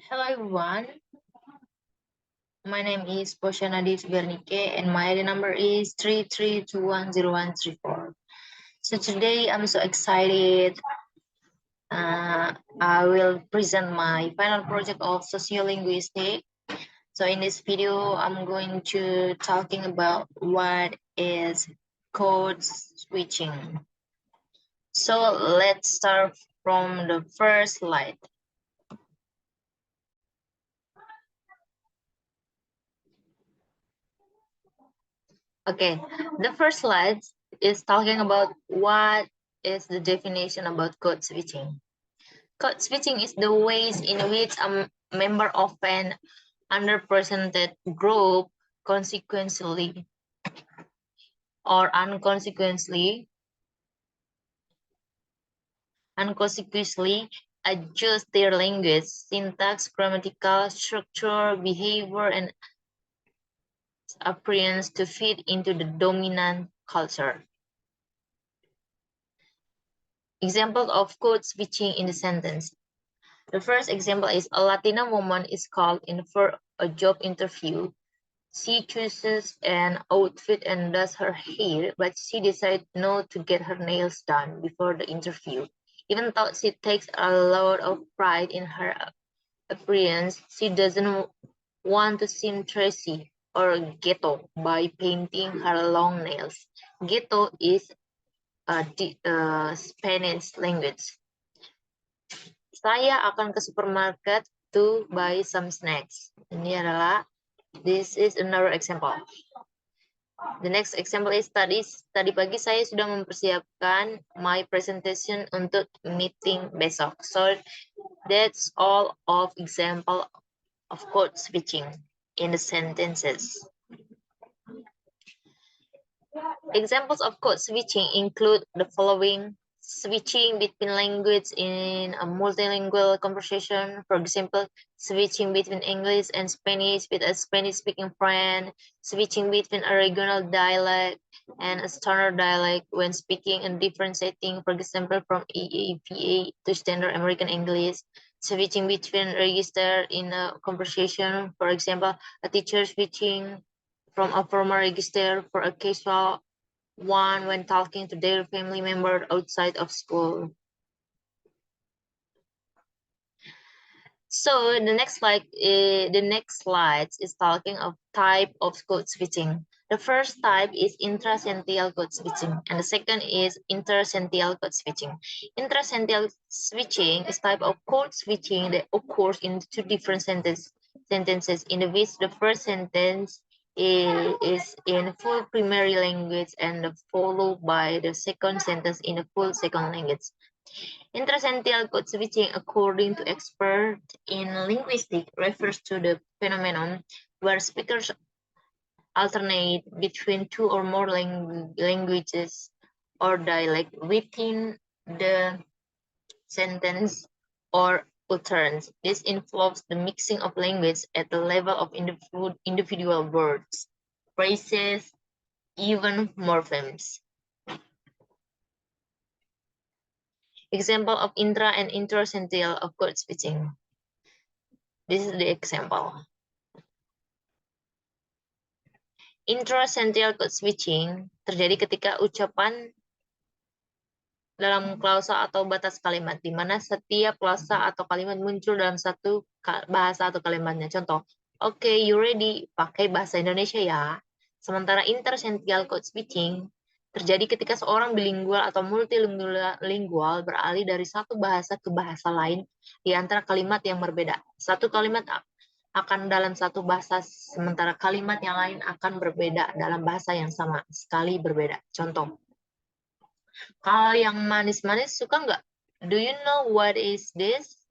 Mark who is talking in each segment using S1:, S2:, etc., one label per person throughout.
S1: Hello everyone, my name is Poshanadis Bernike and my ID number is 33210134. So today I'm so excited. I will present my final project of sociolinguistics. So in this video, I'm going to talking about what is code switching. So let's start from the first slide. Okay, the first slide is talking about what is the definition about code switching. Code switching is the ways in which a member of an underrepresented group consequently or unconsequently adjust their language, syntax, grammatical structure, behavior, and appearance to fit into the dominant culture. Example of code switching in the sentence. The first example is a Latina woman is called in for a job interview. She chooses an outfit and does her hair, but she decides not to get her nails done before the interview. Even though she takes a lot of pride in her appearance, she doesn't want to seem trashy or ghetto by painting her long nails. Ghetto is a Spanish language. Saya akan ke supermarket to buy some snacks. Ini adalah, this is another example. The next example is tadi pagi saya sudah mempersiapkan my presentation untuk meeting besok. So that's all of example of code switching in the sentences. Examples of code switching include the following: switching between language in a multilingual conversation, for example, switching between English and Spanish with a Spanish-speaking friend, switching between a regional dialect and a standard dialect when speaking in different setting, for example, from EAPA to standard American English, switching between register in a conversation, for example, a teacher switching from a formal register for a casual one when talking to their family member outside of school. So the next slide is talking of type of code switching. The first type is intrasential code switching, and the second is intersential code switching. Intrasential switching is type of code switching that occurs in two different sentences, in which the first sentence is in full primary language and followed by the second sentence in a full second language. Intrasential code switching, according to experts in linguistics, refers to the phenomenon where speakers alternate between two or more languages or dialect within the sentence or utterance. This involves the mixing of language at the level of individual words, phrases, even morphemes. Example of intra and intersential of code switching. This is the example. Intrasential code switching terjadi ketika ucapan dalam klausa atau batas kalimat, di mana setiap klausa atau kalimat muncul dalam satu bahasa atau kalimatnya. Contoh, oke, you ready, pakai bahasa Indonesia ya. Sementara intersential code switching terjadi ketika seorang bilingual atau multilingual beralih dari satu bahasa ke bahasa lain di antara kalimat yang berbeda. Satu kalimat akan dalam satu bahasa, sementara kalimat yang lain akan berbeda dalam bahasa yang sama, sekali berbeda. Contoh, kalau yang manis-manis suka nggak? Do you know what is this?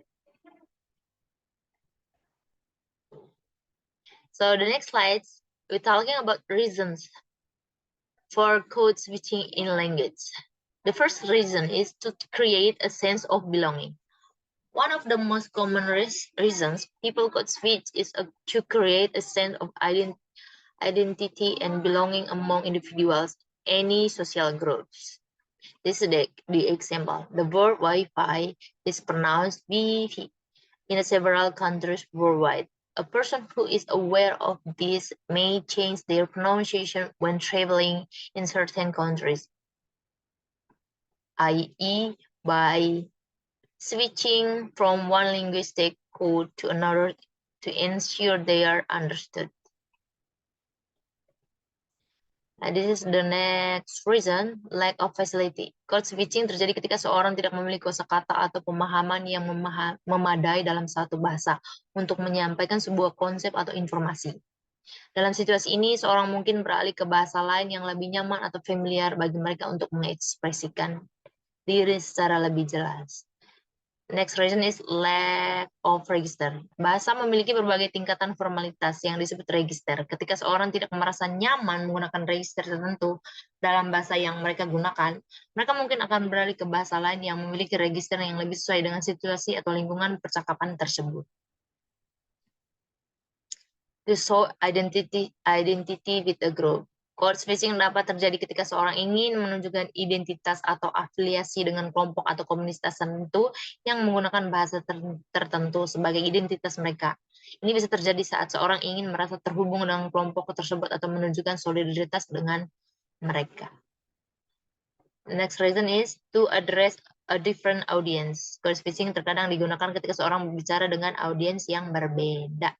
S1: So the next slide, we're talking about reasons for code switching in language. The first reason is to create a sense of belonging. One of the most common reasons people code switch is to create a sense of identity and belonging among individuals, any social groups. This is the example. The word Wi-Fi is pronounced Wi-Fi. in several countries worldwide. A person who is aware of this may change their pronunciation when traveling in certain countries, i.e., by switching from one linguistic code to another to ensure they are understood. Nah, this is the next reason, lack of facility. Code switching terjadi ketika seorang tidak memiliki kosakata atau pemahaman yang memadai dalam satu bahasa untuk menyampaikan sebuah konsep atau informasi. Dalam situasi ini, seorang mungkin beralih ke bahasa lain yang lebih nyaman atau familiar bagi mereka untuk mengekspresikan diri secara lebih jelas. Next reason is lack of register. Bahasa memiliki berbagai tingkatan formalitas yang disebut register. Ketika seorang tidak merasa nyaman menggunakan register tertentu dalam bahasa yang mereka gunakan, mereka mungkin akan beralih ke bahasa lain yang memiliki register yang lebih sesuai dengan situasi atau lingkungan percakapan tersebut. To show identity with a group. Code switching dapat terjadi ketika seorang ingin menunjukkan identitas atau afiliasi dengan kelompok atau komunitas tertentu yang menggunakan bahasa tertentu sebagai identitas mereka. Ini bisa terjadi saat seorang ingin merasa terhubung dengan kelompok tersebut atau menunjukkan solidaritas dengan mereka. The next reason is to address a different audience. Code switching terkadang digunakan ketika seorang berbicara dengan audiens yang berbeda.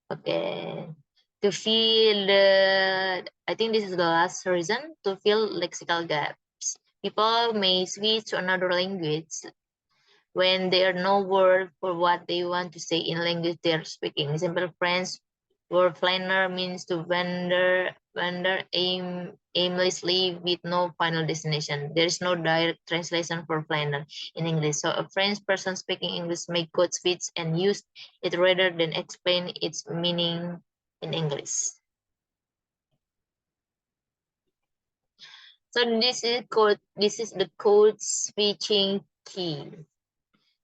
S1: Okay. To fill I think this is the last reason, to fill lexical gaps. People may switch to another language when there are no word for what they want to say in language they're speaking. Example, French word flaneur means to wander aimlessly with no final destination. There is no direct translation for flaneur in English. So a French person speaking English may code switch and use it rather than explain its meaning in English. So this is the code switching key.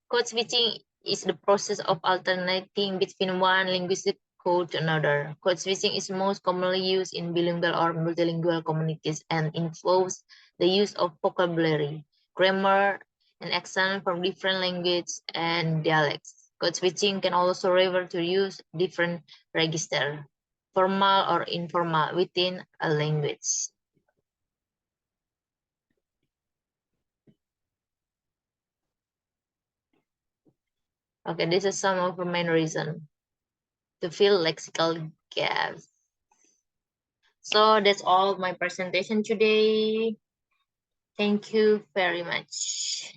S1: Code switching is the process of alternating between one linguistic code to another. Code switching is most commonly used in bilingual or multilingual communities and involves the use of vocabulary, grammar, and accent from different languages and dialects. Code switching can also refer to use different register, formal or informal, within a language. Okay, this is some of the main reason to fill lexical gaps. So that's all my presentation today. Thank you very much.